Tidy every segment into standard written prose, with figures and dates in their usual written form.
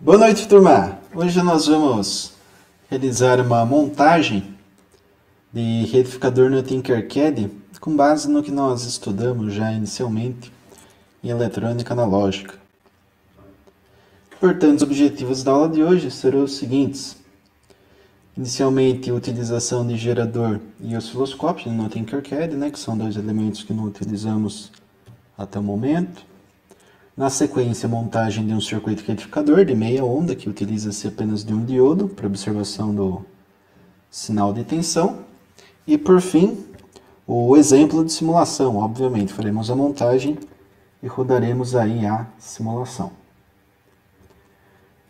Boa noite, turma! Hoje nós vamos realizar uma montagem de retificador no Tinkercad com base no que nós estudamos já inicialmente em eletrônica analógica. Portanto, os objetivos da aula de hoje serão os seguintes. Inicialmente, a utilização de gerador e osciloscópio no Tinkercad, que são dois elementos que não utilizamos até o momento. Na sequência, a montagem de um circuito retificador de meia onda, que utiliza-se apenas de um diodo para observação do sinal de tensão. E, por fim, o exemplo de simulação. Obviamente, faremos a montagem e rodaremos aí a simulação.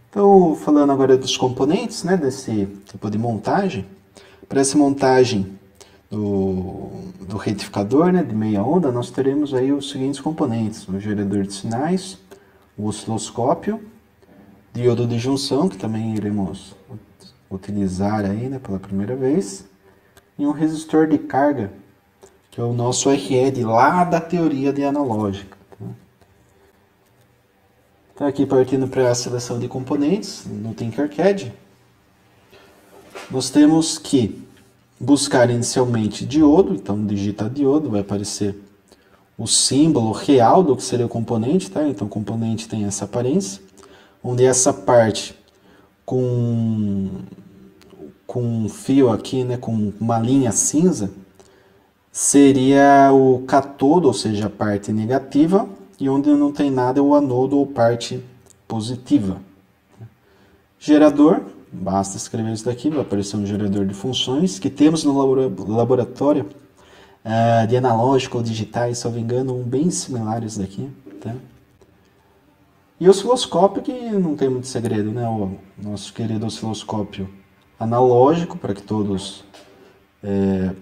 Então, falando agora dos componentes desse tipo de montagem. Para essa montagem do retificador de meia onda, nós teremos aí os seguintes componentes: o gerador de sinais, o osciloscópio, diodo de junção, que também iremos utilizar aí pela primeira vez, e um resistor de carga, que é o nosso RL lá da teoria de analógica. Então, aqui partindo para a seleção de componentes no Tinkercad, nós temos que buscar inicialmente diodo. Então, digita diodo, vai aparecer o símbolo real do que seria o componente, tá? Então, o componente tem essa aparência, onde essa parte com um fio aqui, com uma linha cinza, seria o catodo, ou seja, a parte negativa, e onde não tem nada é o anodo ou parte positiva. Gerador, basta escrever isso daqui, vai aparecer um gerador de funções, que temos no laboratório de analógico ou digitais, se não me engano, bem similares daqui. Tá? E o osciloscópio, que não tem muito segredo, o nosso querido osciloscópio analógico, para que todos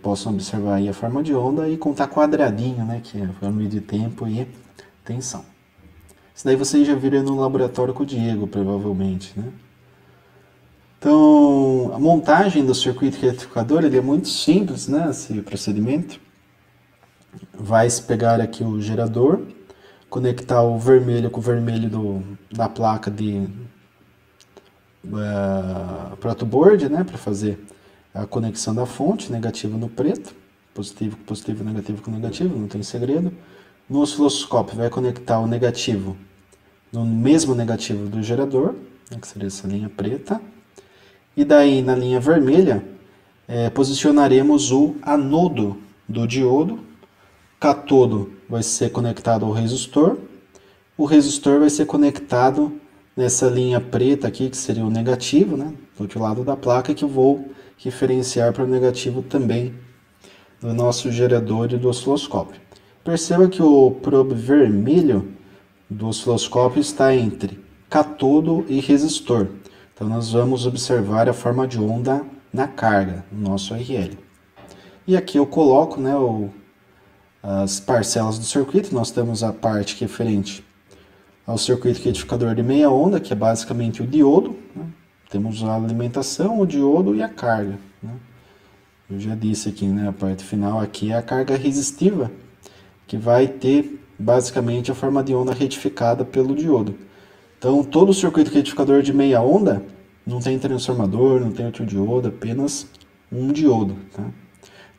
possam observar aí a forma de onda e contar quadradinho, que é a forma de tempo e tensão. Isso daí vocês já viram no laboratório com o Diego, provavelmente, Então, a montagem do circuito retificador ele é muito simples, esse procedimento. Vai se pegar aqui o gerador, conectar o vermelho com o vermelho da placa de protoboard, para fazer a conexão da fonte, negativo no preto, positivo com positivo, negativo com negativo, não tem segredo. No osciloscópio vai conectar o negativo no mesmo negativo do gerador, que seria essa linha preta. E daí na linha vermelha posicionaremos o anodo do diodo. Catodo vai ser conectado ao resistor. O resistor vai ser conectado nessa linha preta aqui, que seria o negativo, do outro lado da placa, que eu vou referenciar para o negativo também do nosso gerador e do osciloscópio. Perceba que o probe vermelho do osciloscópio está entre catodo e resistor. Então, nós vamos observar a forma de onda na carga, no nosso RL. E aqui eu coloco as parcelas do circuito. Nós temos a parte referente ao circuito retificador de meia onda, que é basicamente o diodo. Temos a alimentação, o diodo e a carga. Eu já disse aqui, a parte final aqui é a carga resistiva, que vai ter basicamente a forma de onda retificada pelo diodo. Então, todo o circuito retificador de meia onda não tem transformador, não tem outro diodo, apenas um diodo.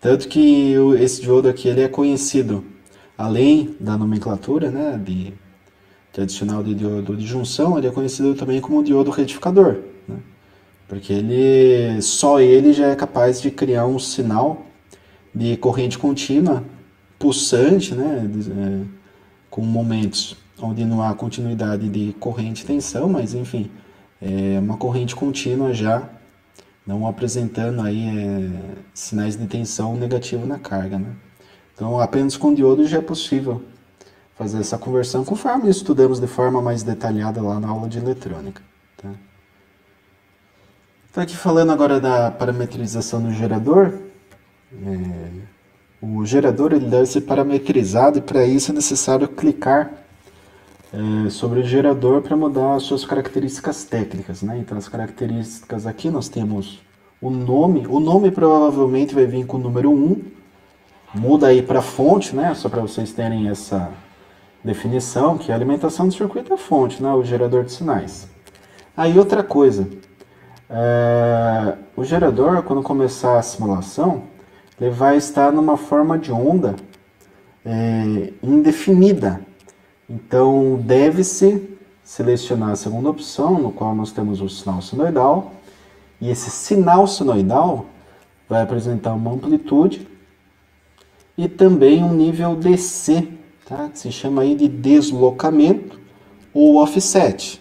Tanto que esse diodo aqui ele é conhecido, além da nomenclatura de tradicional de diodo de junção, ele é conhecido também como diodo retificador, porque só ele já é capaz de criar um sinal de corrente contínua pulsante, com momentos onde não há continuidade de corrente e tensão, mas enfim, é uma corrente contínua já, não apresentando aí sinais de tensão negativo na carga. Então, apenas com diodo já é possível fazer essa conversão, conforme estudamos de forma mais detalhada lá na aula de eletrônica. Então, aqui falando agora da parametrização do gerador. O gerador ele deve ser parametrizado, e para isso é necessário clicar sobre o gerador para mudar as suas características técnicas. Então, as características aqui nós temos o nome provavelmente vai vir com o número 1, muda aí para fonte, só para vocês terem essa definição, que a alimentação do circuito é a fonte, o gerador de sinais. Aí outra coisa, o gerador, quando começar a simulação, ele vai estar numa forma de onda indefinida. Então, deve-se selecionar a segunda opção, no qual nós temos o sinal senoidal, e esse sinal senoidal vai apresentar uma amplitude e também um nível DC, tá? Que se chama aí de deslocamento ou offset.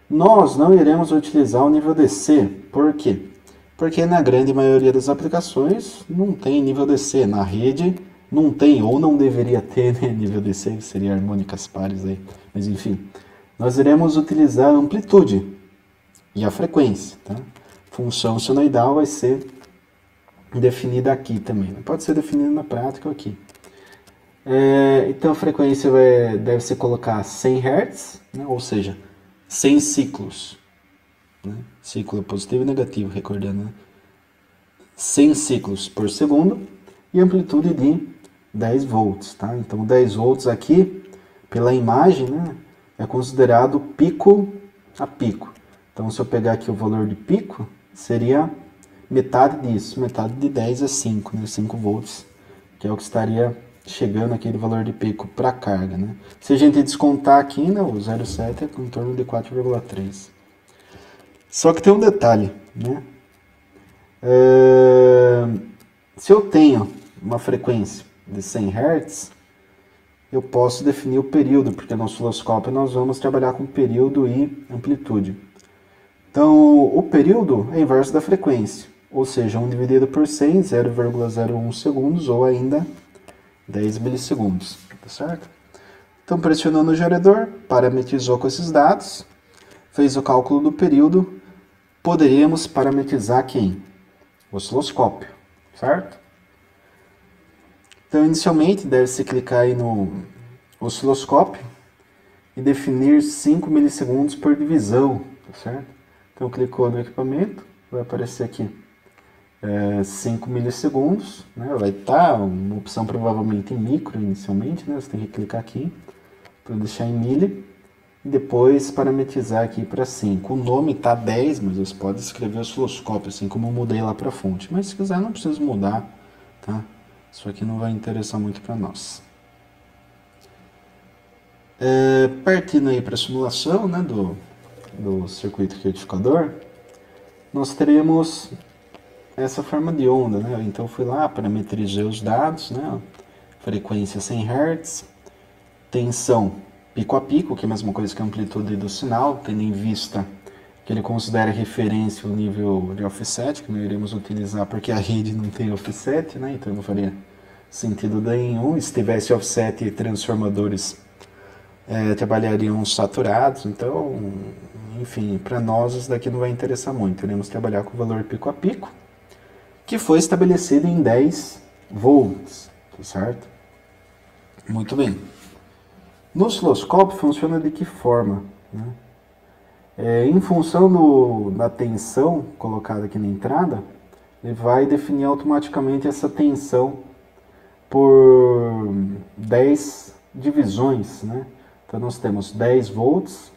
Nós não iremos utilizar o nível DC, por quê? Porque na grande maioria das aplicações não tem nível DC, na rede não tem, ou não deveria ter, né, nível DC, seria harmônicas pares aí, mas enfim. Nós iremos utilizar a amplitude e a frequência, tá? Função senoidal vai ser definida aqui também, pode ser definida na prática aqui. Então a frequência deve ser colocar 100 Hz, né? Ou seja, 100 ciclos, né? Ciclo positivo e negativo, recordando, né? 100 ciclos por segundo e amplitude de 10 volts, tá? Então 10 volts aqui, pela imagem, né, é considerado pico a pico. Então se eu pegar aqui o valor de pico, seria metade disso, metade de 10 é 5, né? 5 volts, que é o que estaria chegando aquele valor de pico para a carga, né? Se a gente descontar aqui, né, o 0,7 é em torno de 4,3. Só que tem um detalhe, né? Se eu tenho uma frequência de 100 Hz, eu posso definir o período, porque no osciloscópio nós vamos trabalhar com período e amplitude. Então, o período é inverso da frequência, ou seja, 1 dividido por 100, 0,01 segundos, ou ainda 10 milissegundos, tá certo? Então, pressionando o gerador, parametrizou com esses dados, fez o cálculo do período, poderíamos parametrizar quem? O osciloscópio, certo? Então, inicialmente, deve-se clicar aí no osciloscópio e definir 5 milissegundos por divisão, tá certo? Então, clicou no equipamento, vai aparecer aqui 5 milissegundos, né? Vai estar uma opção provavelmente em micro inicialmente, né? Você tem que clicar aqui para deixar em mili e depois parametrizar aqui para 5. O nome está 10, mas você pode escrever osciloscópio, assim como eu mudei lá para a fonte. Mas se quiser, não precisa mudar, tá? Isso aqui não vai interessar muito para nós. Partindo aí para a simulação, né, do circuito retificador, nós teremos essa forma de onda, né? Então fui lá, parametrizei os dados, né? Frequência 100 Hz, tensão pico a pico, que é a mesma coisa que a amplitude do sinal, tendo em vista que ele considera referência o nível de offset, que não iremos utilizar porque a rede não tem offset, né? Então não faria sentido nenhum. Se tivesse offset, transformadores trabalhariam saturados, então, enfim, para nós isso daqui não vai interessar muito. Iremos trabalhar com o valor pico a pico, que foi estabelecido em 10 volts, tá certo? Muito bem. No osciloscópio funciona de que forma, né? Em função da tensão colocada aqui na entrada, ele vai definir automaticamente essa tensão por 10 divisões, né? Então nós temos 10 volts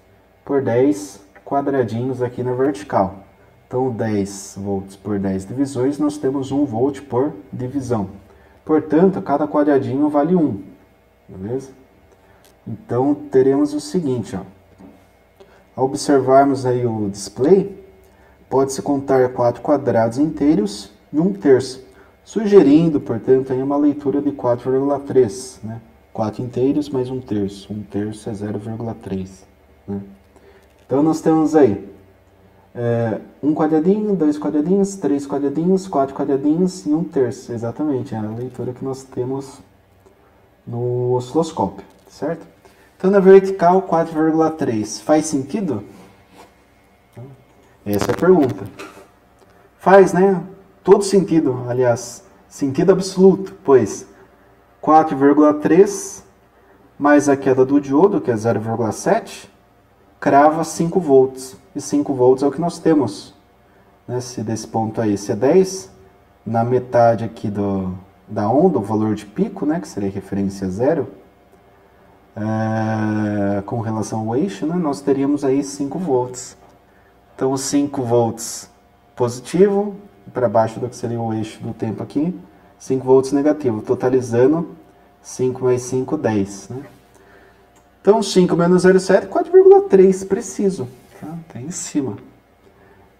por 10 quadradinhos aqui na vertical. Então 10 volts por 10 divisões, nós temos 1 volt por divisão. Portanto, cada quadradinho vale 1, beleza? Então teremos o seguinte, ó. Ao observarmos aí o display, pode-se contar 4 quadrados inteiros e 1/3, sugerindo, portanto, aí uma leitura de 4,3, né? 4 inteiros mais 1/3. 1/3 é 0,3. Né? Então nós temos aí 1 quadradinho, 2 quadradinhos, 3 quadradinhos, 4 quadradinhos e 1/3. Exatamente, é a leitura que nós temos no osciloscópio, certo? Então na vertical 4,3. Faz sentido? Essa é a pergunta. Faz, né? Todo sentido, aliás, sentido absoluto, pois 4,3 mais a queda do diodo, que é 0,7, crava 5 volts. E 5 volts é o que nós temos. Né? Se desse ponto aí, se é 10, na metade aqui da onda, o valor de pico, né, que seria referência a 0, com relação ao eixo, né, nós teríamos aí 5 volts. Então, 5 volts positivo, para baixo do que seria o eixo do tempo aqui, 5 volts negativo, totalizando 5 mais 5, 10. Né? Então, 5 menos 0,7, 4,3, preciso. Tá em cima.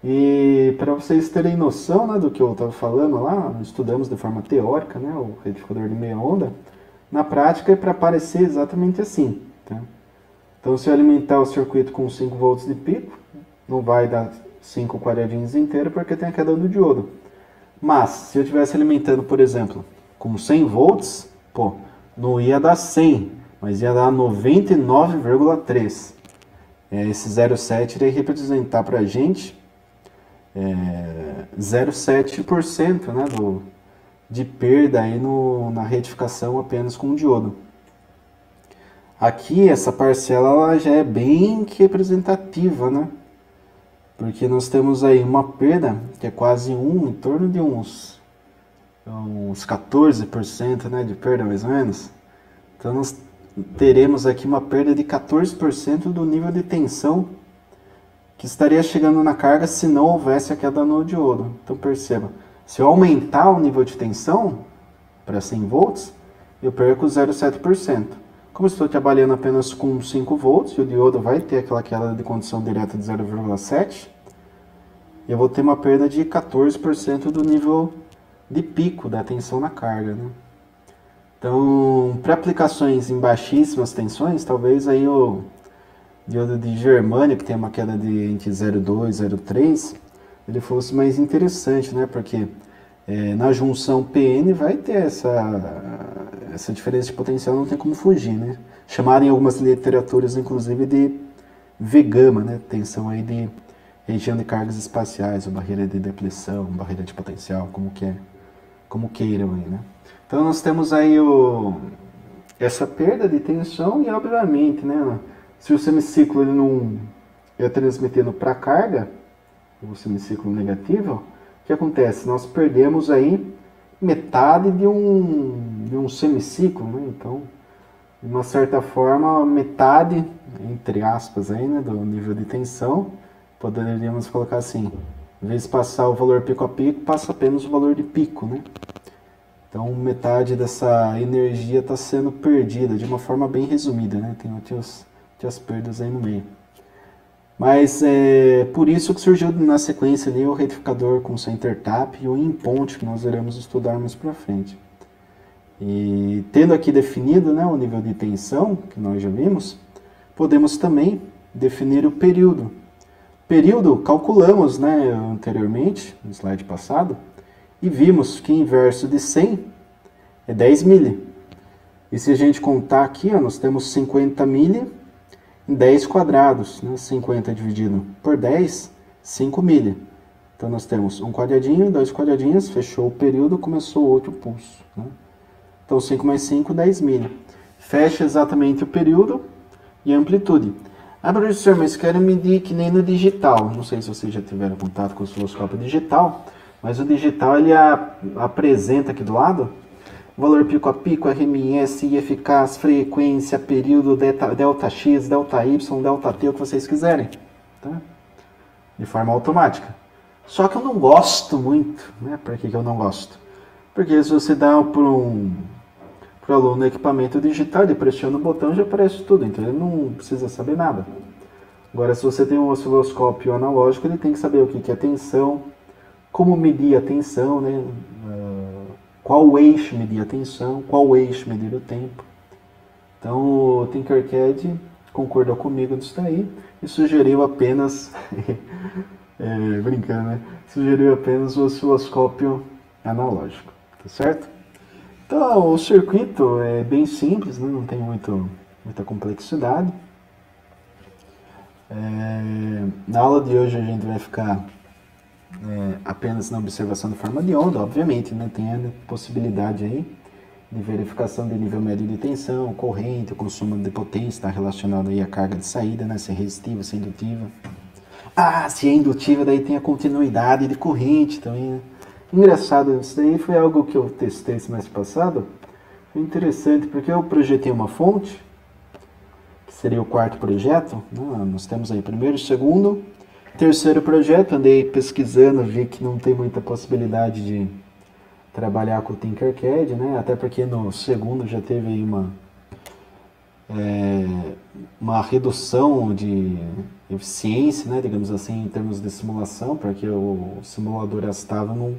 E para vocês terem noção, né, do que eu estava falando lá, estudamos de forma teórica, né, o retificador de meia onda, na prática é para parecer exatamente assim. Tá? Então, se eu alimentar o circuito com 5 volts de pico, não vai dar 5 quadradinhos inteiros porque tem a queda do diodo. Mas, se eu estivesse alimentando, por exemplo, com 100 volts, pô, não ia dar 100, mas ia dar 99,3. Esse 0,7 iria representar para a gente 0,7%, né, de perda aí na retificação apenas com o diodo. Aqui, essa parcela ela já é bem representativa, né? Porque nós temos aí uma perda que é quase em torno de uns 14%, né, de perda mais ou menos. Então nós teremos aqui uma perda de 14% do nível de tensão que estaria chegando na carga se não houvesse a queda no diodo. Então perceba, se eu aumentar o nível de tensão para 100 volts, eu perco 0,7%. Como estou trabalhando apenas com 5 volts, e o diodo vai ter aquela queda de condição direta de 0,7, eu vou ter uma perda de 14% do nível de pico da tensão na carga. Né? Então, para aplicações em baixíssimas tensões, talvez aí o diodo de germânio, que tem uma queda de entre 0,2 e 0,3, ele fosse mais interessante, né? Porque na junção PN vai ter essa diferença de potencial, não tem como fugir, né? Chamaram em algumas literaturas, inclusive, de V-gama, né? Tensão aí de região de cargas espaciais, ou barreira de depleção, barreira de potencial, como queiram aí, né? Então nós temos aí essa perda de tensão e, obviamente, né? Se o semiciclo ele não é transmitindo para a carga, o semiciclo negativo, o que acontece? Nós perdemos aí metade de um semiciclo, né? Então, de uma certa forma, metade, entre aspas, aí, né, do nível de tensão, poderíamos colocar assim, em vez de passar o valor pico a pico, passa apenas o valor de pico, né? Então, metade dessa energia está sendo perdida, de uma forma bem resumida, né? Tem outras perdas aí no meio. Mas é por isso que surgiu na sequência ali o retificador com center tap e o in-ponte, que nós iremos estudar mais para frente. E tendo aqui definido, né, o nível de tensão, que nós já vimos, podemos também definir o período. Período calculamos, né, anteriormente, no slide passado, e vimos que inverso de 100 é 10 mili. E se a gente contar aqui, ó, nós temos 50 mili em 10 quadrados, né? 50 dividido por 10, 5 mili. Então nós temos um quadradinho, 2 quadradinhos, fechou o período, começou outro pulso. Né? Então 5 mais 5, 10 mili. Fecha exatamente o período e a amplitude. Ah, professor, mas quero medir que nem no digital. Não sei se vocês já tiveram contato com o osciloscópio digital, mas o digital ele apresenta aqui do lado valor pico a pico, RMS, eficaz, frequência, período, delta X, delta Y, delta T, o que vocês quiserem. Tá? De forma automática. Só que eu não gosto muito. Né? Por que eu não gosto? Porque se você dá para o aluno equipamento digital, ele pressiona o botão e já aparece tudo. Então ele não precisa saber nada. Agora, se você tem um osciloscópio analógico, ele tem que saber o que é tensão, como medir a tensão, né? Qual eixo medir a tensão, qual eixo medir o tempo. Então o Tinkercad concordou comigo disso daí e sugeriu apenas, brincando, né? Sugeriu apenas o osciloscópio analógico, tá certo? Então o circuito é bem simples, né? Não tem muita complexidade. Na aula de hoje a gente vai ficar apenas na observação de forma de onda, obviamente, né? Tem a possibilidade aí de verificação de nível médio de tensão, corrente, o consumo de potência está relacionado aí à carga de saída, né? Se é resistiva, se é indutiva. Ah, se é indutiva, daí tem a continuidade de corrente também, né? Engraçado, isso daí foi algo que eu testei semestre passado. Foi interessante, porque eu projetei uma fonte que seria o quarto projeto. Nós temos aí primeiro, segundo, terceiro projeto. Andei pesquisando, vi que não tem muita possibilidade de trabalhar com o Tinkercad, né? Até porque no segundo já teve aí uma redução de eficiência, né, digamos assim, em termos de simulação, porque o simulador Astava não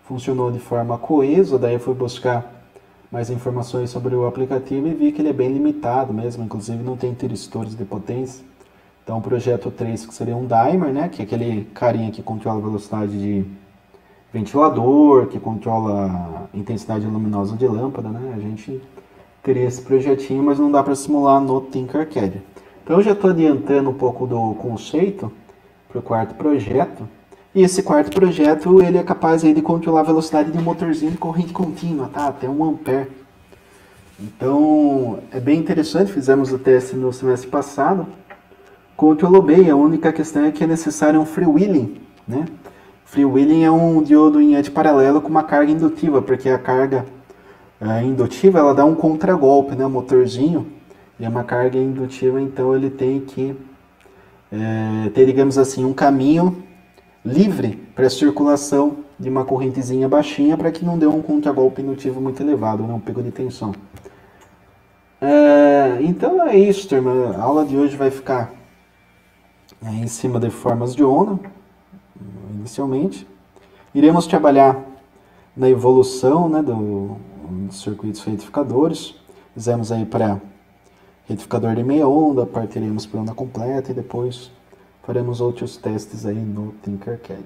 funcionou de forma coesa. Daí eu fui buscar mais informações sobre o aplicativo e vi que ele é bem limitado mesmo, inclusive não tem tiristores de potência. Então o projeto 3, que seria um dimer, né, que é aquele carinha que controla a velocidade de ventilador, que controla a intensidade luminosa de lâmpada, né, a gente teria esse projetinho, mas não dá para simular no Tinkercad. Então eu já estou adiantando um pouco do conceito para o quarto projeto. E esse quarto projeto ele é capaz aí de controlar a velocidade de um motorzinho de corrente contínua, tá? Até 1 ampere. Então é bem interessante, fizemos o teste no semestre passado. Controlou bem, a única questão é que é necessário um freewheeling, né? Freewheeling é um diodo em antiparalelo com uma carga indutiva, porque a carga indutiva ela dá um contragolpe, né? O motorzinho é uma carga indutiva, então ele tem que ter, digamos assim, um caminho livre para a circulação de uma correntezinha baixinha para que não dê um contragolpe indutivo muito elevado, né? Um pico de tensão. Então é isso, turma. A aula de hoje vai ficar em cima de formas de onda, inicialmente. Iremos trabalhar na evolução, né, dos circuitos retificadores. Fizemos aí para retificador de meia onda, partiremos para onda completa e depois faremos outros testes aí no Tinkercad.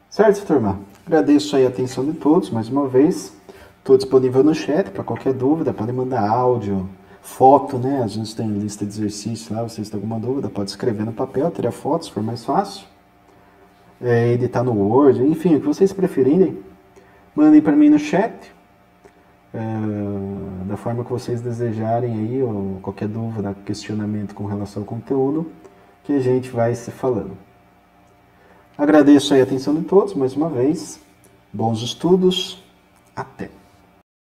Certo, turma? Agradeço aí a atenção de todos, mais uma vez. Estou disponível no chat para qualquer dúvida, podem mandar áudio, foto, né? Às vezes tem lista de exercícios lá, vocês têm alguma dúvida, pode escrever no papel, tirar fotos, se for mais fácil. Editar no Word, enfim, o que vocês preferirem. Mandem para mim no chat. Da forma que vocês desejarem aí, ou qualquer dúvida, questionamento com relação ao conteúdo, que a gente vai se falando. Agradeço aí a atenção de todos, mais uma vez. Bons estudos. Até!